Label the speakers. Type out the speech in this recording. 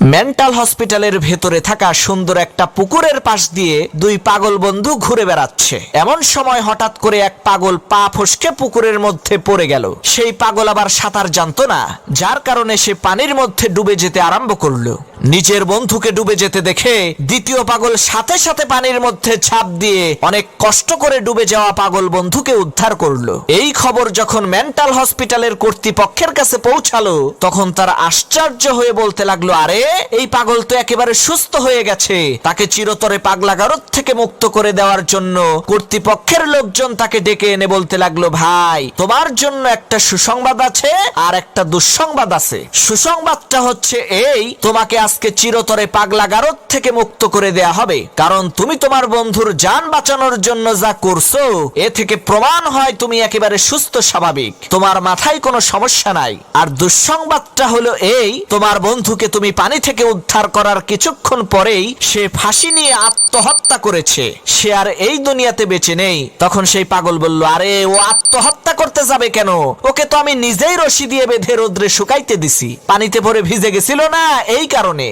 Speaker 1: Mental হসপিটালের ভেতরে থাকা সুন্দর একটা পুকুরের পাশ দিয়ে দুই পাগল বন্ধু ঘুরে বেড়াচ্ছে। এমন সময় হঠাৎ করে এক পাগল পা ফসকে পুকুরের মধ্যে পড়ে গেল। সেই পাগল আবার সাঁতার জানতো না, যার কারণে সে পানির মধ্যে ডুবে যেতে আরম্ভ করলো। নিজের বন্ধুকে ডুবে যেতে দেখে দ্বিতীয় পাগল সাথে সাথে পানির মধ্যে ঝাঁপ দিয়ে অনেক কষ্ট করে ডুবে যাওয়া পাগল বন্ধুকে উদ্ধার করলো। এই খবর যখন মেন্টাল হসপিটালের কর্তৃপক্ষের কাছে পৌঁছালো, তখন তারা আশ্চর্য হয়ে বলতে লাগলো, আরে এই পাগল তো একেবারে সুস্থ হয়ে গেছে। তাকে চিরতরে পাগলাগারদ থেকে মুক্ত করে দেওয়ার জন্য কর্তৃপক্ষের লোকজন তাকে ডেকে এনে বলতে লাগলো, ভাই তোমার জন্য একটা সুসংবাদ আছে আর একটা দুঃসংবাদ আছে। সুসংবাদটা হচ্ছে এই, তোমাকে আজকে চিরতরে পাগলাগারদ থেকে মুক্ত করে দেয়া হবে, কারণ তুমি তোমার বন্ধুর জান বাঁচানোর জন্য যা করছো এ থেকে প্রমাণ হয় তুমি একেবারে সুস্থ স্বাভাবিক, তোমার মাথায় কোনো সমস্যা নাই। আর দুঃসংবাদটা হলো এই, তোমার বন্ধুকে তুমি পানি থেকে উদ্ধার করার কিছুক্ষণ পরেই সে ফাঁসি নিয়ে আত্মহত্যা করেছে, সে আর এই দুনিয়াতে বেঁচে নেই। তখন সেই পাগল বলল, আরে ও আত্মহত্যা করতে যাবে কেন? ওকে তো আমি নিজেই রশি দিয়ে বেঁধে রোদ্রে শুকাইতে দিছি, পানিতে ভরে ভিজে গেছিল না, এই কারণে।